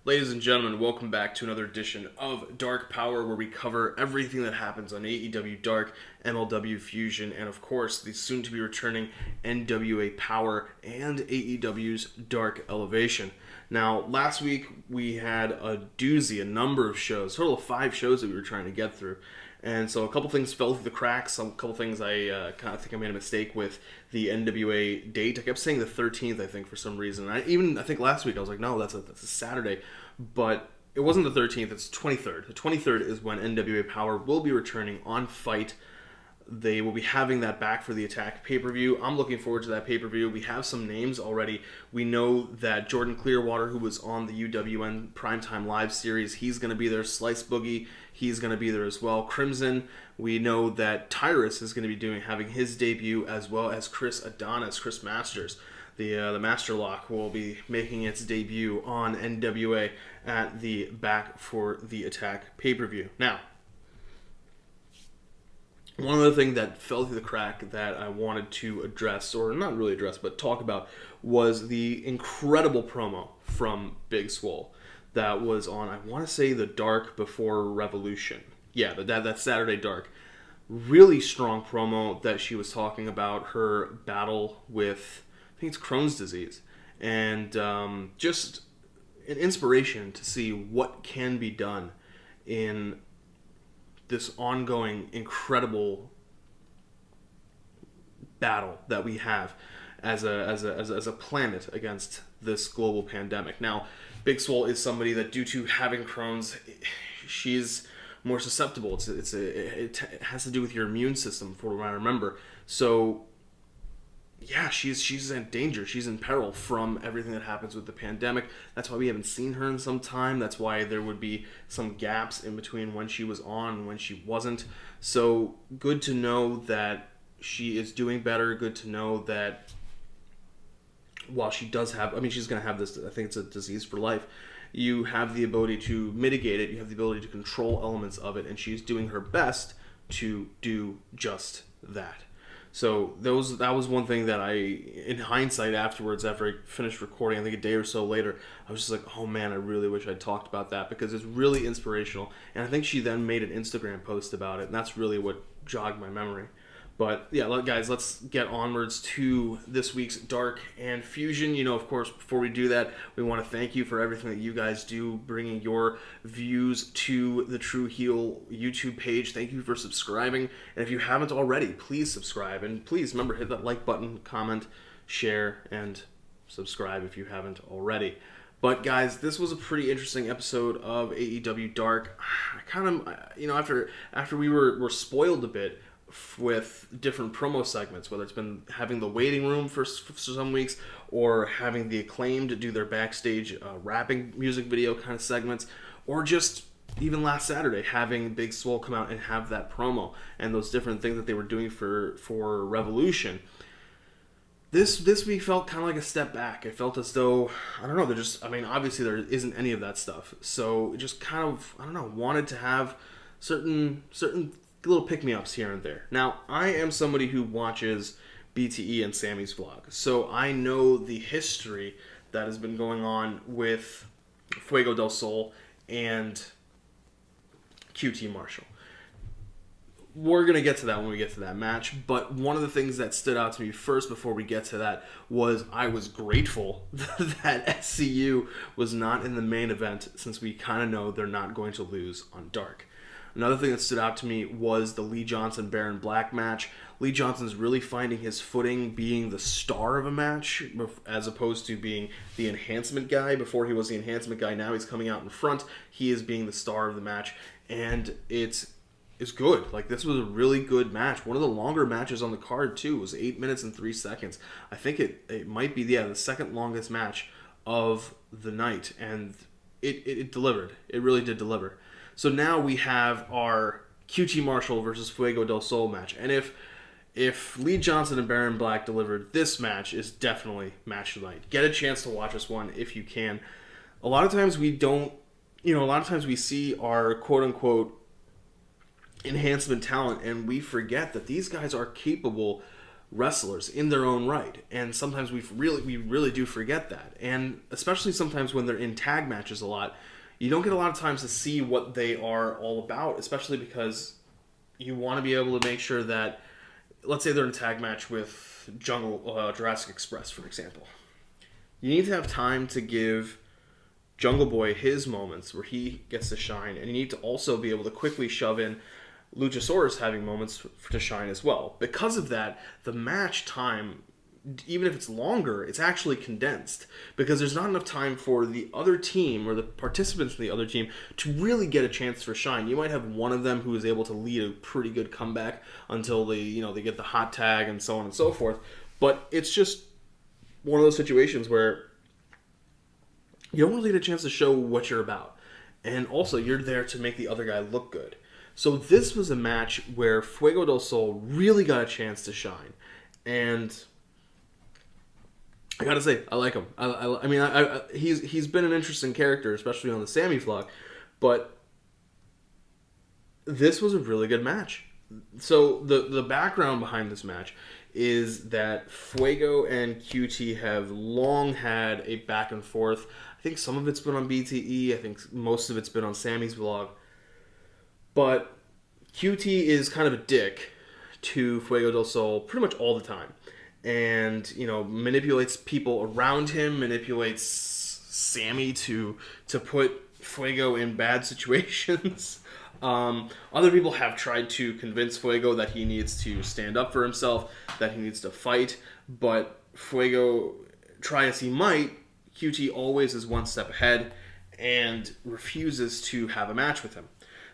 Ladies and gentlemen, welcome back to another edition of Dark Powerrr, where we cover everything that happens on AEW Dark, MLW Fusion, and of course, the soon-to-be returning NWA Power and AEW's Dark Elevation. Now, last week we had a doozy, a number of shows, a total of 5 shows that we were trying to get through. And so a couple things fell through the cracks. A couple things I kind of think I made a mistake with the NWA date. I kept saying the 13th, I think, for some reason. I think last week I was like, no, that's a Saturday. But it wasn't the 13th, it's 23rd. The 23rd is when NWA Power will be returning on Fight. They will be having that back for the Attack pay-per-view. I'm looking forward to that pay-per-view. We have some names already. We know that Jordan Clearwater, who was on the UWN Primetime Live series, he's going to be there. Slice Boogie, he's going to be there as well. Crimson, we know that Tyrus is going to be having his debut, as well as Chris Masters. The Master Lock will be making its debut on NWA at the Back for the Attack pay-per-view. Now, one other thing that fell through the crack that I wanted to address, or not really address, but talk about, was the incredible promo from Big Swole that was on, I want to say, the Dark before Revolution. Yeah, that Saturday Dark. Really strong promo that she was talking about her battle with, I think it's Crohn's disease, and just an inspiration to see what can be done in this ongoing incredible battle that we have as a planet against this global pandemic. Now, Big Swole is somebody that, due to having Crohn's, she's more susceptible. It has to do with your immune system, for what I remember. So, yeah, she's in danger. She's in peril from everything that happens with the pandemic. That's why we haven't seen her in some time. That's why there would be some gaps in between when she was on and when she wasn't. So good to know that she is doing better. Good to know that while she does have, she's going to have this, I think it's a disease for life. You have the ability to mitigate it. You have the ability to control elements of it. And she's doing her best to do just that. So that was one thing that I, in hindsight afterwards, after I finished recording, I think a day or so later, I was just like, oh man, I really wish I'd talked about that, because it's really inspirational. And I think she then made an Instagram post about it, and that's really what jogged my memory. But yeah, guys, let's get onwards to this week's Dark and Fusion. Of course, before we do that, we want to thank you for everything that you guys do, bringing your views to the True Heel YouTube page. Thank you for subscribing. And if you haven't already, please subscribe. And please remember, hit that like button, comment, share, and subscribe if you haven't already. But guys, this was a pretty interesting episode of AEW Dark. I kind of, after we were spoiled a bit with different promo segments, whether it's been having the waiting room for some weeks, or having the Acclaimed do their backstage rapping music video kind of segments, or just even last Saturday having Big Swole come out and have that promo and those different things that they were doing for Revolution. This week felt kind of like a step back. It felt as though, I don't know, obviously there isn't any of that stuff. So just kind of, wanted to have certain little pick-me-ups here and there. Now, I am somebody who watches BTE and Sammy's vlog, so I know the history that has been going on with Fuego Del Sol and QT Marshall. We're going to get to that when we get to that match, but one of the things that stood out to me first before we get to that was I was grateful that SCU was not in the main event, since we kind of know they're not going to lose on Dark. Another thing that stood out to me was the Lee Johnson-Baron Black match. Lee Johnson's really finding his footing being the star of a match, as opposed to being the enhancement guy. Before he was the enhancement guy, now he's coming out in front. He is being the star of the match, and it's good. Like, this was a really good match. One of the longer matches on the card, too. It was 8 minutes and 3 seconds. I think it might be, the second longest match of the night, and it delivered. It really did deliver. So now we have our QT Marshall versus Fuego Del Sol match. And if Lee Johnson and Baron Black delivered, this match is definitely match of the night. Get a chance to watch this one if you can. A lot of times we don't, a lot of times we see our quote-unquote enhancement talent, and we forget that these guys are capable wrestlers in their own right, and sometimes we really do forget that. And especially sometimes when they're in tag matches a lot, you don't get a lot of times to see what they are all about, especially because you want to be able to make sure that, let's say they're in a tag match with Jurassic Express, for example. You need to have time to give Jungle Boy his moments where he gets to shine, and you need to also be able to quickly shove in Luchasaurus having moments to shine as well. Because of that, the match time, even if it's longer, it's actually condensed because there's not enough time for the other team or the participants in the other team to really get a chance for shine. You might have one of them who is able to lead a pretty good comeback until they get the hot tag and so on and so forth. But it's just one of those situations where you don't really get a chance to show what you're about. And also, you're there to make the other guy look good. So this was a match where Fuego del Sol really got a chance to shine. And I gotta say, I like him. I mean, he's been an interesting character, especially on the Sammy vlog. But this was a really good match. So the background behind this match is that Fuego and QT have long had a back and forth. I think some of it's been on BTE. I think most of it's been on Sammy's vlog. But QT is kind of a dick to Fuego del Sol pretty much all the time. And, manipulates people around him, manipulates Sammy to put Fuego in bad situations. Other people have tried to convince Fuego that he needs to stand up for himself, that he needs to fight. But Fuego, try as he might, QT always is one step ahead and refuses to have a match with him.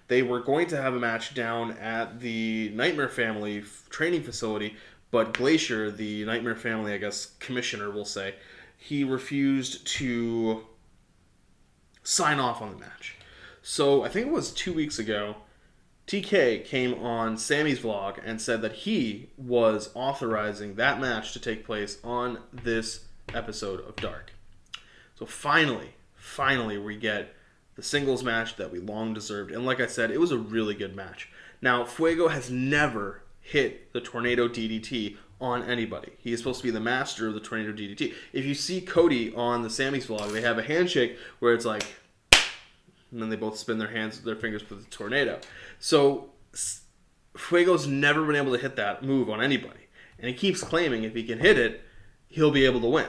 They were going to have a match down at the Nightmare Family training facility, but Glacier, the Nightmare Family, I guess, commissioner, we'll say, he refused to sign off on the match. So I think it was 2 weeks ago, TK came on Sammy's vlog and said that he was authorizing that match to take place on this episode of Dark. So finally, we get the singles match that we long deserved. And like I said, it was a really good match. Now, Fuego has never hit the Tornado DDT on anybody. He is supposed to be the master of the Tornado DDT. If you see Cody on the Sammy's vlog, they have a handshake where it's like, and then they both spin their fingers for the tornado. So Fuego's never been able to hit that move on anybody. And he keeps claiming if he can hit it, he'll be able to win.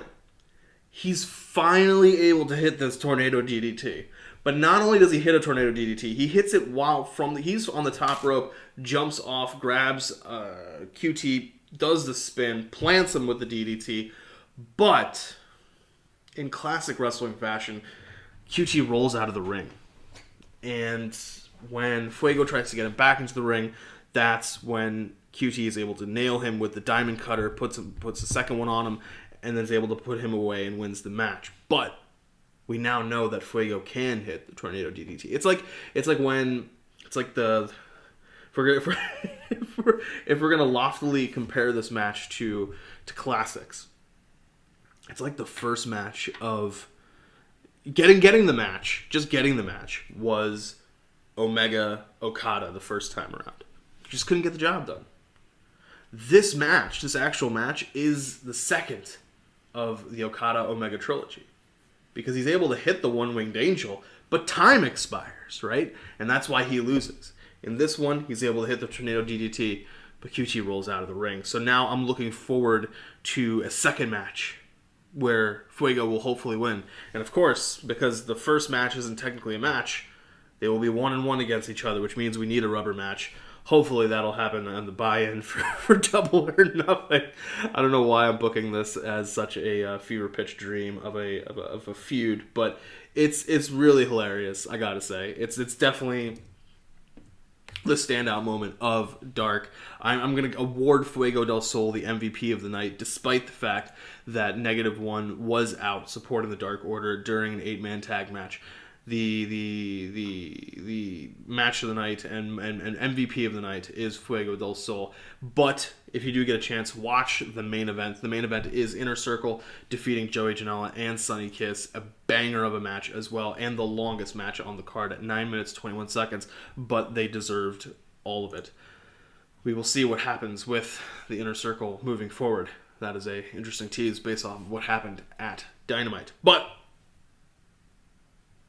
He's finally able to hit this Tornado DDT. But not only does he hit a Tornado DDT, he hits it while he's on the top rope, jumps off, grabs QT, does the spin, plants him with the DDT. But in classic wrestling fashion, QT rolls out of the ring. And when Fuego tries to get him back into the ring, that's when QT is able to nail him with the diamond cutter, puts the second one on him, and then is able to put him away and wins the match. But we now know that Fuego can hit the Tornado DDT. If we're gonna loftily compare this match to classics, it's like the first match of getting the match. Just getting the match was Omega Okada the first time around. Just couldn't get the job done. This actual match, is the second of the Okada Omega trilogy. Because he's able to hit the one-winged angel, but time expires, right? And that's why he loses. In this one, he's able to hit the Tornado DDT, but QT rolls out of the ring. So now I'm looking forward to a second match where Fuego will hopefully win. And of course, because the first match isn't technically a match, they will be 1-1 against each other, which means we need a rubber match. Hopefully that'll happen on the buy-in for Double or Nothing. I don't know why I'm booking this as such a fever pitch dream of a feud, but it's really hilarious. I gotta say, it's definitely the standout moment of Dark. I'm gonna award Fuego del Sol the MVP of the night, despite the fact that -1 was out supporting the Dark Order during an 8-man tag match. The match of the night and MVP of the night is Fuego del Sol. But if you do get a chance, watch the main event. The main event is Inner Circle defeating Joey Janela and Sonny Kiss. A banger of a match as well, and the longest match on the card at 9 minutes 21 seconds. But they deserved all of it. we will see what happens with the Inner Circle moving forward. That is a interesting tease based off of what happened at Dynamite. But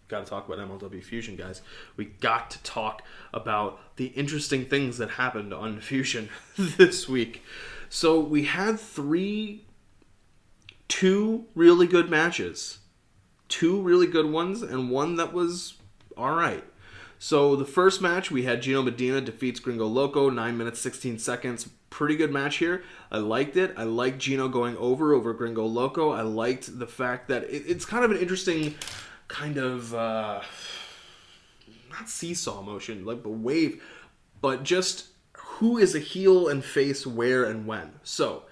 got to talk about MLW Fusion, guys. We got to talk about the interesting things that happened on Fusion this week. So we had two really good matches. Two really good ones, and one that was alright. So the first match, we had Gino Medina defeats Gringo Loco, 9 minutes, 16 seconds. Pretty good match here. I liked it. I liked Gino going over Gringo Loco. I liked the fact that it's kind of an interesting kind of, not seesaw motion, like the wave, but just who is a heel and face where and when. So,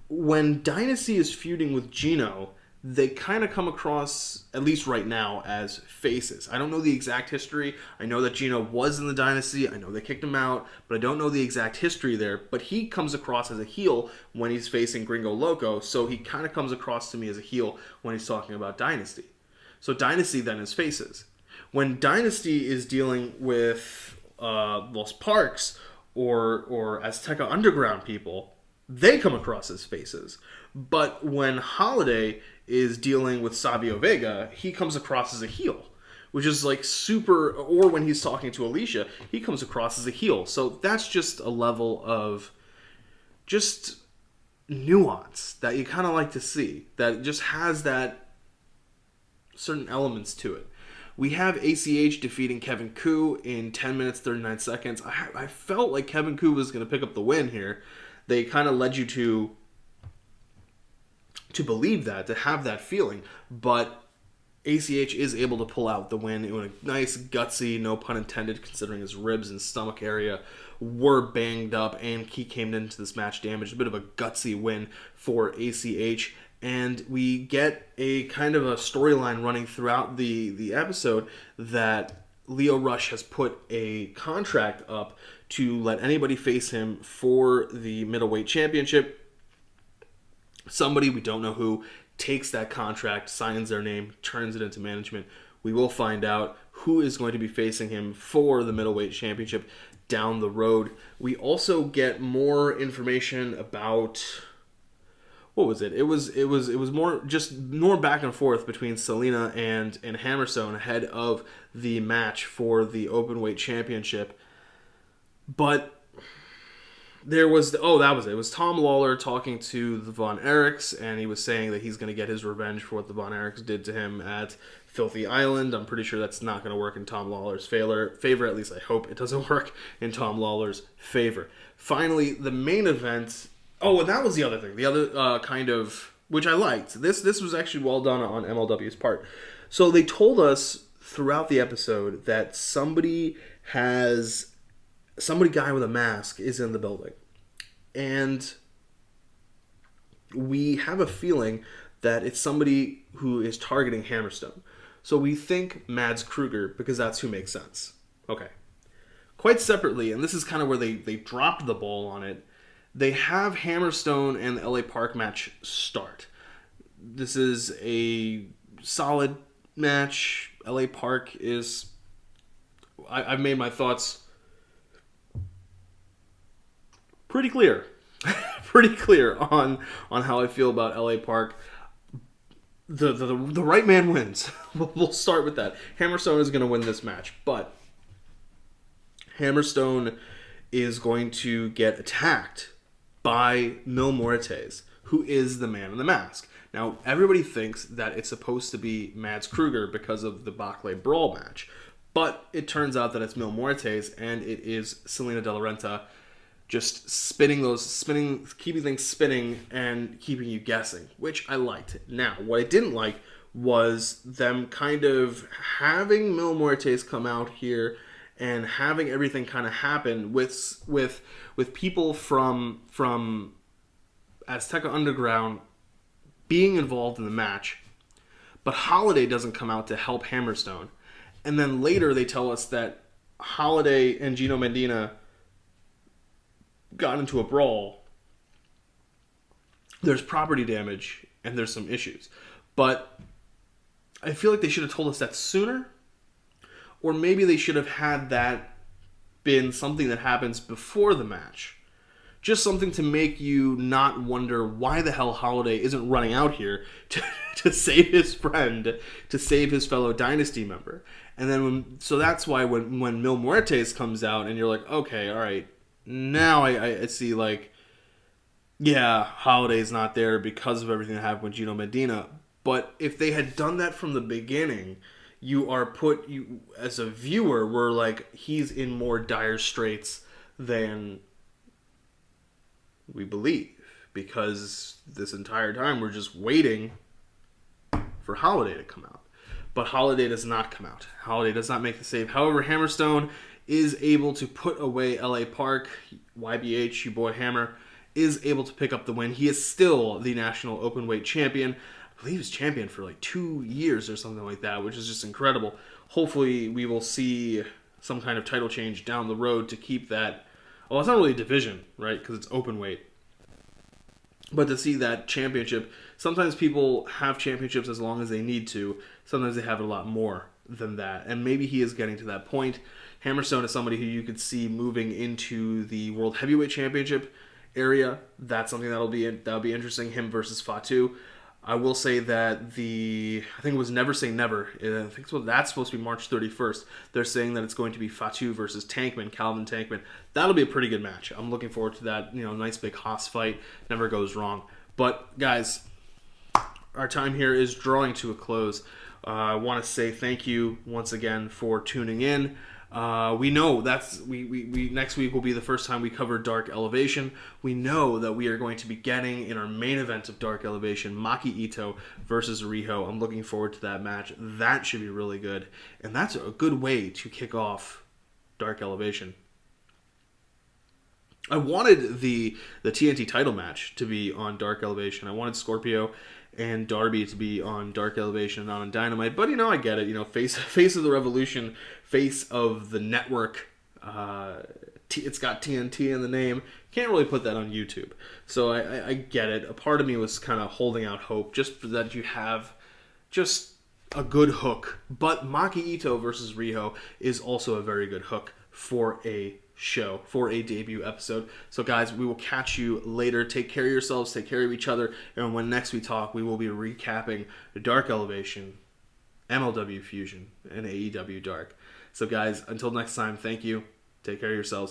when Dynasty is feuding with Gino, they kind of come across, at least right now, as faces. I don't know the exact history. I know that Gino was in the Dynasty. I know they kicked him out, but I don't know the exact history there. But he comes across as a heel when he's facing Gringo Loco, so he kind of comes across to me as a heel when he's talking about Dynasty. So Dynasty then is faces. When Dynasty is dealing with Los Parks or Azteca Underground people, they come across as faces. But when Holiday is dealing with Savio Vega, he comes across as a heel, which is like super, or when he's talking to Alicia, he comes across as a heel. So that's just a level of just nuance that you kind of like to see, that just has that certain elements to it. We have ACH defeating Kevin Koo in 10 minutes, 39 seconds. I felt like Kevin Koo was going to pick up the win here. They kind of led you to believe that, to have that feeling. But ACH is able to pull out the win in a nice, gutsy, no pun intended, considering his ribs and stomach area were banged up, and he came into this match damaged. A bit of a gutsy win for ACH. And we get a kind of a storyline running throughout the episode that Lio Rush has put a contract up to let anybody face him for the middleweight championship. Somebody, we don't know who, takes that contract, signs their name, turns it into management. We will find out who is going to be facing him for the middleweight championship down the road. We also get more information about, what was it? It was more back and forth between Selena and Hammerstone ahead of the match for the openweight championship. But there was, that was it. It was Tom Lawler talking to the Von Erichs, and he was saying that he's going to get his revenge for what the Von Erichs did to him at Filthy Island. I'm pretty sure that's not going to work in Tom Lawler's favor. At least I hope it doesn't work in Tom Lawler's favor. Finally, the main event. Oh, and that was the other thing. The other kind of, which I liked. This was actually well done on MLW's part. So they told us throughout the episode that somebody guy with a mask is in the building. And we have a feeling that it's somebody who is targeting Hammerstone. So we think Mads Kruger, because that's who makes sense. Okay. Quite separately, and this is kind of where they dropped the ball on it, they have Hammerstone and the LA Park match start. This is a solid match. LA Park is... I've made my thoughts pretty clear. Pretty clear on how I feel about LA Park. The right man wins. We'll start with that. Hammerstone is going to win this match, but Hammerstone is going to get attacked by Mil Muertes, who is the man in the mask. Now, everybody thinks that it's supposed to be Mads Kruger because of the Baclay Brawl match, but it turns out that it's Mil Muertes, and it is Selena De La Renta just keeping things spinning and keeping you guessing, which I liked. Now, what I didn't like was them kind of having Mil Muertes come out here and having everything kind of happen with people from Azteca Underground being involved in the match, but Holiday doesn't come out to help Hammerstone. And then later they tell us that Holiday and Gino Medina got into a brawl. There's property damage and there's some issues. But I feel like they should have told us that sooner. Or maybe they should have had that been something that happens before the match. Just something to make you not wonder why the hell Holiday isn't running out here to save his friend, to save his fellow Dynasty member. And then, so that's why when Mil Muertes comes out and you're like, okay, all right, now I see, like, yeah, Holiday's not there because of everything that happened with Gino Medina. But if they had done that from the beginning, you as a viewer, were like, he's in more dire straits than we believe, because this entire time we're just waiting for Holiday to come out. But Holiday does not come out. Holiday does not make the save. However, Hammerstone is able to put away LA Park. YBH, you boy Hammer, is able to pick up the win. He is still the national openweight champion. I believe he's champion for like 2 years or something like that, which is just incredible. Hopefully we will see some kind of title change down the road to keep that. Well, it's not really a division, right? Because it's open weight. But to see that championship, sometimes people have championships as long as they need to. Sometimes they have a lot more than that. And maybe he is getting to that point. Hammerstone is somebody who you could see moving into the World Heavyweight Championship area. That's something that'll be interesting. Him versus Fatu. I will say that I think it was Never Say Never. I think that's supposed to be March 31st. They're saying that it's going to be Fatu versus Tankman, Calvin Tankman. That'll be a pretty good match. I'm looking forward to that. Nice big Haas fight. Never goes wrong. But guys, our time here is drawing to a close. I want to say thank you once again for tuning in. We know we next week will be the first time we cover Dark Elevation. We know that we are going to be getting in our main event of Dark Elevation, Maki Ito versus Riho. I'm looking forward to that match. That should be really good, and that's a good way to kick off Dark Elevation. I wanted the TNT title match to be on Dark Elevation. I wanted Scorpio and Darby to be on Dark Elevation and not on Dynamite. But, I get it. Face of the Revolution, face of the network. It's got TNT in the name. Can't really put that on YouTube. So I get it. A part of me was kind of holding out hope just for that you have just a good hook. But Maki Ito versus Riho is also a very good hook for a show, for a debut episode. So guys, we will catch you later. Take care of yourselves, take care of each other, and when next we talk, we will be recapping Dark Elevation, MLW Fusion, and AEW Dark. So guys, until next time, thank you. Take care of yourselves.